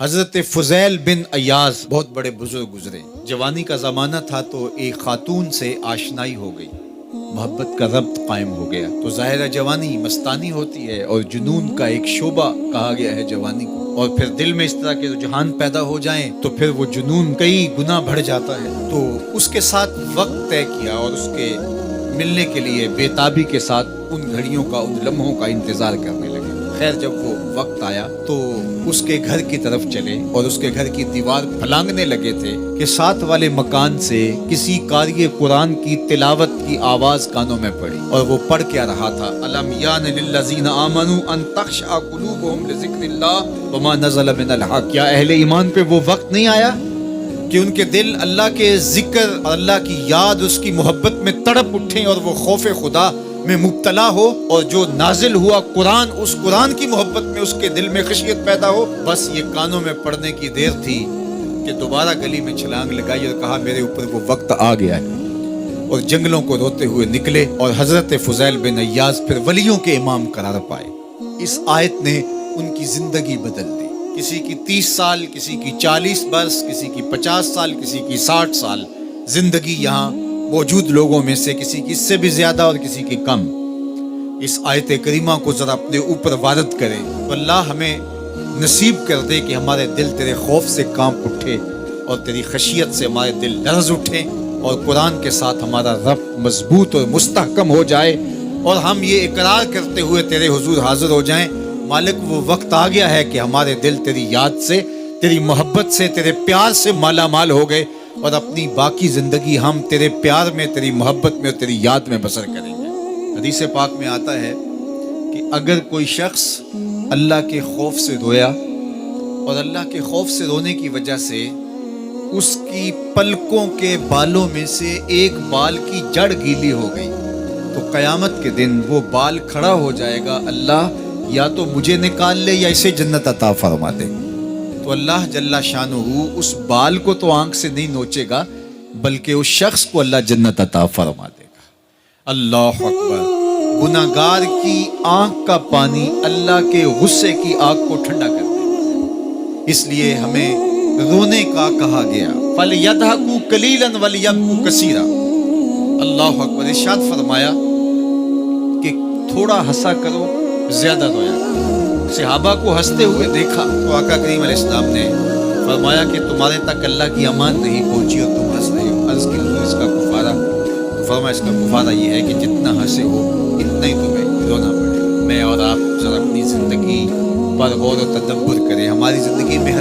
حضرت فضیل بن ایاز بہت بڑے بزرگ گزرے. جوانی کا زمانہ تھا تو ایک خاتون سے آشنائی ہو گئی، محبت کا ربط قائم ہو گیا. تو ظاہرہ جوانی مستانی ہوتی ہے اور جنون کا ایک شعبہ کہا گیا ہے جوانی کو، اور پھر دل میں اس طرح کے رجحان پیدا ہو جائیں تو پھر وہ جنون کئی گنا بڑھ جاتا ہے. تو اس کے ساتھ وقت طے کیا اور اس کے ملنے کے لیے بے تابی کے ساتھ ان گھڑیوں کا، ان لمحوں کا انتظار کرنے لگے. خیر جب وہ وقت آیا تو اس کے گھر کی طرف چلے اور اس کے گھر کی دیوار پھلانگنے لگے تھے کہ ساتھ والے مکان سے کسی قاری قرآن کی تلاوت کی آواز کانوں میں پڑی. اور وہ پڑھ کیا رہا تھا، الم یان للذین آمنوا ان تخشع قلوبهم لذکر اللہ وما نزل من الحق. کیا اہل ایمان پہ وہ وقت نہیں آیا کہ ان کے دل اللہ کے ذکر اور اللہ کی یاد، اس کی محبت میں تڑپ اٹھیں اور وہ خوف خدا میں مبتلا ہو، اور جو نازل ہوا قرآن، اس قرآن کی محبت میں اس کے دل میں خشیت پیدا ہو. بس یہ کانوں میں پڑنے کی دیر تھی کہ دوبارہ گلی میں چھلانگ لگائی اور کہا میرے اوپر وہ وقت آ گیا ہے، اور جنگلوں کو روتے ہوئے نکلے. اور حضرت فضیل بن ایاز پھر ولیوں کے امام قرار پائے. اس آیت نے ان کی زندگی بدل دی. کسی کی 30 سال، کسی کی 40 برس، کسی کی 50 سال، کسی کی 60 سال زندگی یہاں موجود لوگوں میں سے کسی کی اس سے بھی زیادہ اور کسی کی کم. اس آیت کریمہ کو ذرا اپنے اوپر وارد کرے تو اللہ ہمیں نصیب کر دے کہ ہمارے دل تیرے خوف سے کانپ اٹھے اور تیری خشیت سے ہمارے دل لرز اٹھیں، اور قرآن کے ساتھ ہمارا ربط مضبوط اور مستحکم ہو جائے، اور ہم یہ اقرار کرتے ہوئے تیرے حضور حاضر ہو جائیں، مالک وہ وقت آ گیا ہے کہ ہمارے دل تیری یاد سے، تیری محبت سے، تیرے پیار سے مالا مال ہو گئے، اور اپنی باقی زندگی ہم تیرے پیار میں، تیری محبت میں اور تیری یاد میں بسر کریں گے. حدیث پاک میں آتا ہے کہ اگر کوئی شخص اللہ کے خوف سے رویا اور اللہ کے خوف سے رونے کی وجہ سے اس کی پلکوں کے بالوں میں سے ایک بال کی جڑ گیلی ہو گئی تو قیامت کے دن وہ بال کھڑا ہو جائے گا، اللہ یا تو مجھے نکال لے یا اسے جنت عطا فرما دے. تو اللہ جل شانہ اس بال کو تو آنکھ سے نہیں نوچے گا، بلکہ اس شخص کو اللہ جنت عطا فرما دے گا. اللہ اکبر. گناہگار کی آنکھ کا پانی اللہ کے غصے کی آگ کو ٹھنڈا کر دے گا. اس لیے ہمیں رونے کا کہا گیا، فَلْيَضْحَكُوا قَلِيلًا وَلْيَبْكُوا كَثِيرًا. اللہ اکبر. ارشاد فرمایا کہ تھوڑا ہنسا کرو، زیادہ رویا کرو. صحابہ کو ہنستے ہوئے دیکھا تو آقا کریم علیہ السلام نے فرمایا کہ تمہارے تک اللہ کی امان نہیں پہنچی اور تم ہنس رہے ہو. عرض کی حضور اس کا کفارہ؟ تو فرمایا اس کا کفارہ یہ ہے کہ جتنا ہنسے ہو اتنا ہی تمہیں رونا پڑے. میں اور آپ ذرا اپنی زندگی پر غور و تدبر کریں. ہماری زندگی میں